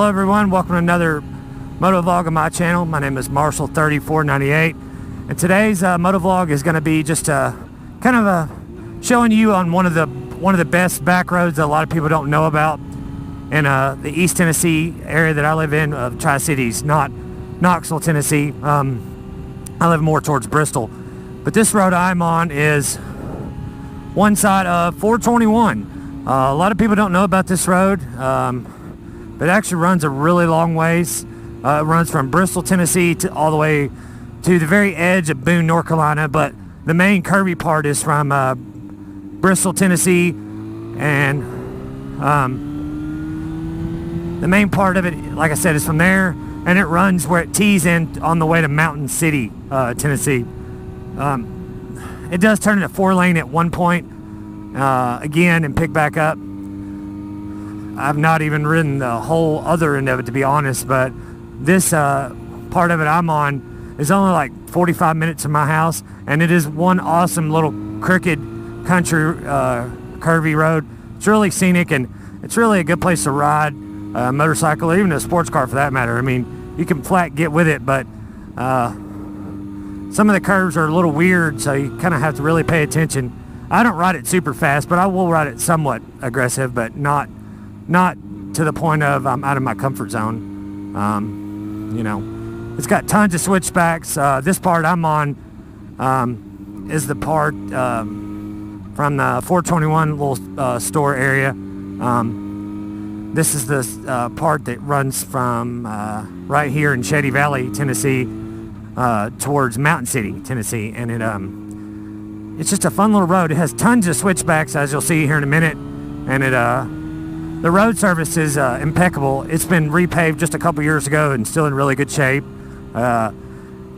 Hello everyone, welcome to another motovlog on my channel. My name is Marshall3498, and today's motovlog is going to be just kind of showing you on one of the best back roads that a lot of people don't know about in the East Tennessee area that I live in, of Tri-Cities, not Knoxville, Tennessee. I live more towards Bristol, but this road I'm on is one side of 421. A lot of people don't know about this road. It actually runs a really long ways. It runs from Bristol, Tennessee all the way to the very edge of Boone, North Carolina, but the main curvy part is from Bristol, Tennessee, and the main part of it, like I said, is from there, and it runs where it tees in on the way to Mountain City, Tennessee. It does turn into 4-lane at one point, again, and pick back up. I've not even ridden the whole other end of it, to be honest, but this part of it I'm on is only like 45 minutes from my house, and it is one awesome little crooked country curvy road. It's really scenic, and it's really a good place to ride a motorcycle, or even a sports car for that matter. I mean, you can flat get with it, but some of the curves are a little weird, so you kind of have to really pay attention. I don't ride it super fast, but I will ride it somewhat aggressive, but not to the point of I'm out of my comfort zone. You know, it's got tons of switchbacks. This part I'm on is the part from the 421 little store area. This is the part that runs from right here in Shady Valley, Tennessee, towards Mountain City, Tennessee, and it's just a fun little road. It has tons of switchbacks, as you'll see here in a minute, and the road surface is impeccable. It's been repaved just a couple years ago and still in really good shape. You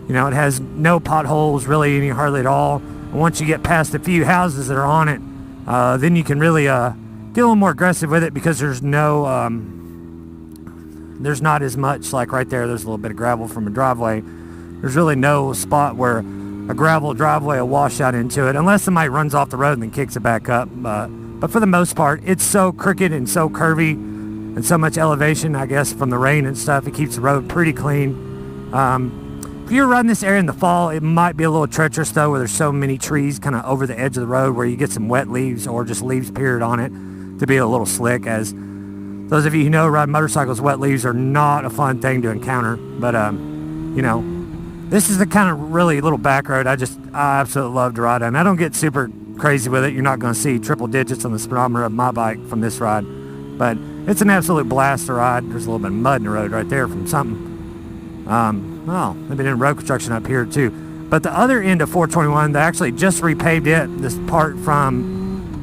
know, it has no potholes really hardly at all. And once you get past the few houses that are on it, then you can really get a little more aggressive with it, because there's no, there's not as much, like right there, there's a little bit of gravel from a driveway. There's really no spot where a gravel driveway will wash out into it, unless somebody runs off the road and then kicks it back up. But for the most part, it's so crooked and so curvy and so much elevation, I guess, from the rain and stuff. It keeps the road pretty clean. If you're riding this area in the fall, it might be a little treacherous, though, where there's so many trees kind of over the edge of the road where you get some wet leaves or just leaves period on it, to be a little slick. As those of you who know, ride motorcycles, wet leaves are not a fun thing to encounter. But, you know, this is the kind of really little back road I absolutely love to ride on. I don't get super crazy with it. You're not going to see triple digits on the speedometer of my bike from this ride, but it's an absolute blast to ride. There's a little bit of mud in the road right there from something. Well, they've been in road construction up here too. But the other end of 421, they actually just repaved it. This part from,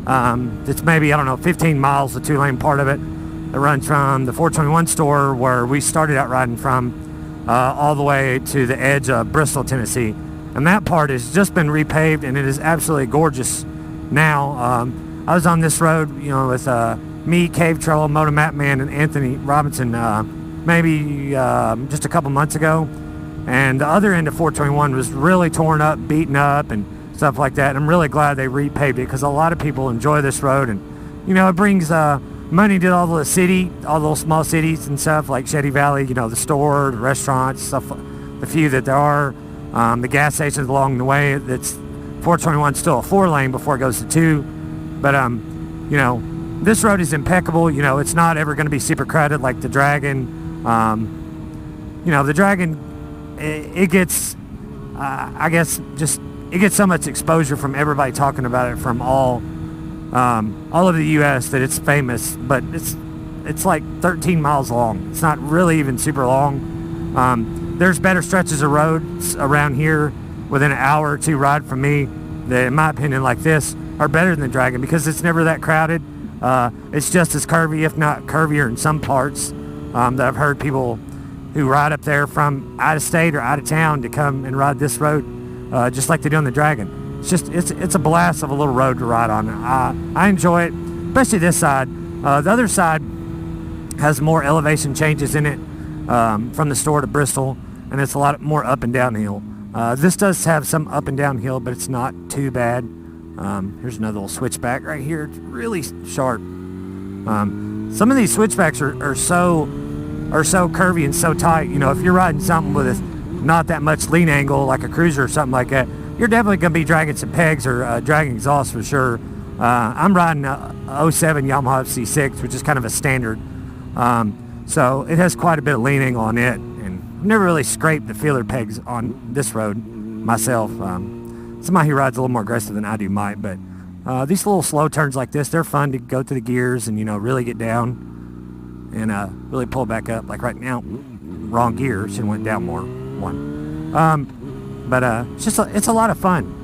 it's maybe, I don't know, 15 miles, the 2-lane part of it. It runs from the 421 store where we started out riding from, all the way to the edge of Bristol, Tennessee. And that part has just been repaved, and it is absolutely gorgeous now. I was on this road, you know, with me, Cave Trail, Moto Map Man, and Anthony Robinson maybe just a couple months ago. And the other end of 421 was really torn up, beaten up, and stuff like that. And I'm really glad they repaved it, because a lot of people enjoy this road, and, you know, it brings money to all the little small cities and stuff like Shady Valley, you know, the store, the restaurants, stuff, the few that there are. The gas stations along the way. That's 421 still a 4-lane before it goes to 2, but you know, this road is impeccable. You know, it's not ever going to be super crowded like the Dragon. You know, the Dragon, it gets, I guess, it gets so much exposure from everybody talking about it from all over the U.S. that it's famous, but it's like 13 miles long. It's not really even super long. There's better stretches of roads around here within an hour or two ride from me that, in my opinion, like this, are better than the Dragon, because it's never that crowded. It's just as curvy, if not curvier in some parts, that I've heard people who ride up there from out of state or out of town to come and ride this road, just like they do on the Dragon. It's a blast of a little road to ride on. I enjoy it, especially this side. The other side has more elevation changes in it, from the store to Bristol, and it's a lot more up and downhill. This does have some up and downhill, but it's not too bad. Here's another little switchback right here. It's really sharp. Some of these switchbacks are so are so curvy and so tight. You know, if you're riding something with not that much lean angle, like a cruiser or something like that, you're definitely going to be dragging some pegs or dragging exhaust for sure. I'm riding a 07 Yamaha FC6, which is kind of a standard. So it has quite a bit of lean angle on it. And I've never really scraped the feeler pegs on this road myself. Somebody who rides a little more aggressive than I do might, but these little slow turns like this, they're fun to go through the gears and, you know, really get down and really pull back up. Like right now, wrong gear, should have went down more. But it's a lot of fun.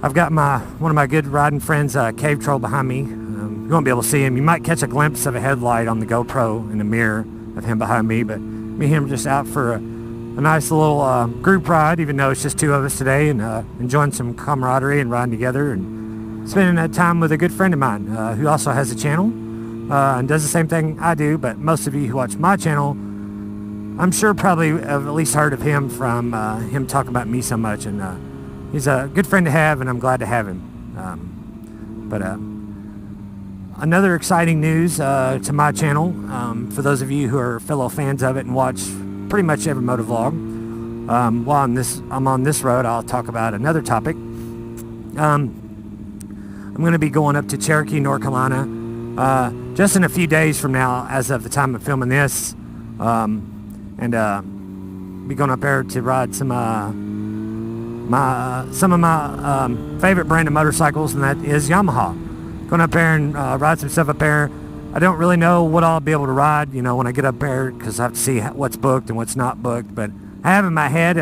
I've got one of my good riding friends, Cave Troll, behind me. You won't be able to see him. You might catch a glimpse of a headlight on the GoPro in the mirror of him behind me, but me and him just out for a nice little group ride, even though it's just two of us today, and enjoying some camaraderie and riding together and spending that time with a good friend of mine who also has a channel and does the same thing I do. But most of you who watch my channel, I'm sure probably have at least heard of him from him talking about me so much, and he's a good friend to have, and I'm glad to have him. Another exciting news to my channel, for those of you who are fellow fans of it and watch pretty much every motovlog. While I'm on this road, I'll talk about another topic. I'm going to be going up to Cherokee, North Carolina, just in a few days from now, as of the time of filming this, and be going up there to ride some of my favorite brand of motorcycles, and that is Yamaha. Going up there and ride some stuff up there. I don't really know what I'll be able to ride, you know, when I get up there, because I have to see what's booked and what's not booked. But I have in my head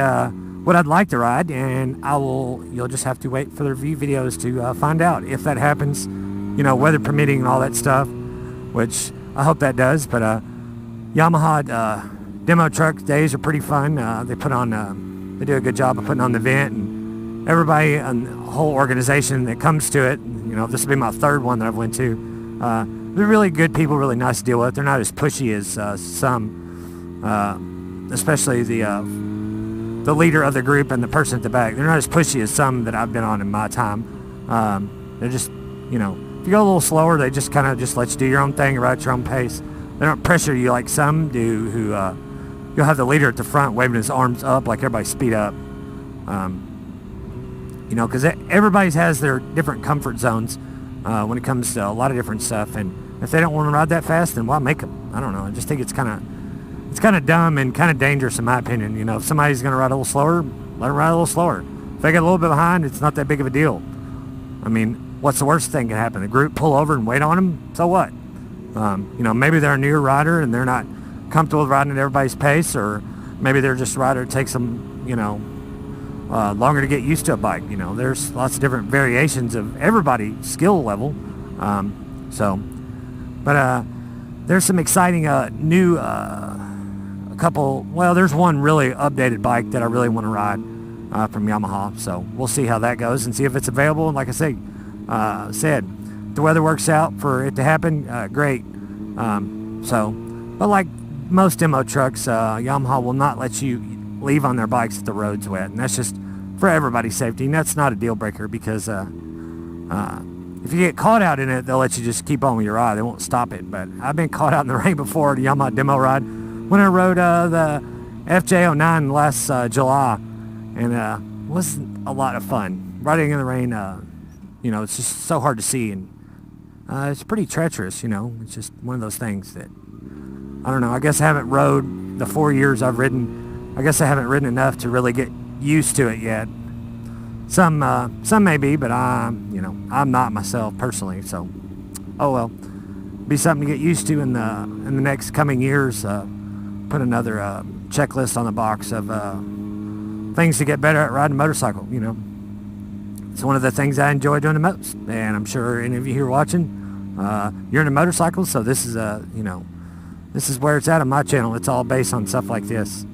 what I'd like to ride, and you'll just have to wait for the review videos to find out if that happens, you know, weather permitting and all that stuff, which I hope that does. But Yamaha demo truck days are pretty fun. They do a good job of putting on the event, and everybody and the whole organization that comes to it, you know, this will be my third one that I've went to. They're really good people, really nice to deal with. They're not as pushy as some, especially the leader of the group and the person at the back. They're not as pushy as some that I've been on in my time. They're just, you know, if you go a little slower, they just kind of just let you do your own thing and ride at your own pace. They don't pressure you like some do, who you'll have the leader at the front waving his arms up like everybody speed up. You know, because everybody has their different comfort zones when it comes to a lot of different stuff, and if they don't want to ride that fast, then why make them? I don't know. I just think it's kind of dumb and kind of dangerous in my opinion. You know, if somebody's going to ride a little slower, let them ride a little slower. If they get a little bit behind, it's not that big of a deal. I mean, what's the worst thing that can happen? The group pull over and wait on them? So what? You know, maybe they're a newer rider and they're not comfortable with riding at everybody's pace, or maybe they're just a rider that takes them, you know, longer to get used to a bike. You know, there's lots of different variations of everybody's skill level. But there's some exciting new there's one really updated bike that I really want to ride from Yamaha. So we'll see how that goes and see if it's available. And like I said, the weather works out for it to happen, great. But like most demo trucks, Yamaha will not let you leave on their bikes if the road's wet, and that's just for everybody's safety, and that's not a deal breaker, because if you get caught out in it, they'll let you just keep on with your ride. They won't stop it. But I've been caught out in the rain before at a Yamaha demo ride when I rode the FJ09 last July, and it was a lot of fun riding in the rain. You know, it's just so hard to see, and it's pretty treacherous. You know, it's just one of those things that, I don't know, I guess I haven't rode the 4 years I've ridden. I guess I haven't ridden enough to really get used to it yet. Some may be, but I'm not myself personally. So, oh well, be something to get used to in the next coming years. Put another checklist on the box of things to get better at riding a motorcycle. You know, it's one of the things I enjoy doing the most, and I'm sure any of you here watching, you're into motorcycles. So this is this is where it's at on my channel. It's all based on stuff like this,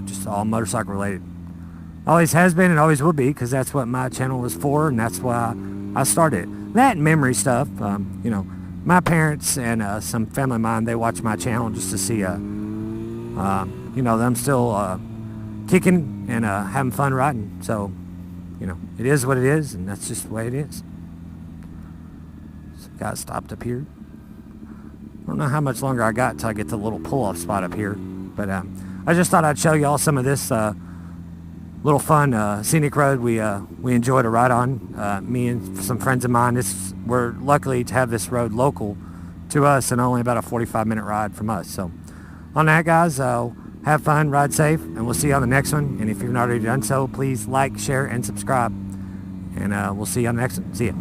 just all motorcycle related. Always has been and always will be, because that's what my channel was for, and that's why I started. That and memory stuff. You know, my parents and some family of mine, they watch my channel just to see, you know, them still kicking and having fun riding. So, you know, it is what it is, and that's just the way it is. So got stopped up here. don't know how much longer I got till I get to the little pull-off spot up here. But I just thought I'd show you all some of this little fun scenic road we enjoy to ride on. Me and some friends of mine. We're lucky to have this road local to us and only about a 45-minute ride from us. So on that, guys, have fun, ride safe, and we'll see you on the next one. And if you've not already done so, please like, share, and subscribe. And we'll see you on the next one. See ya.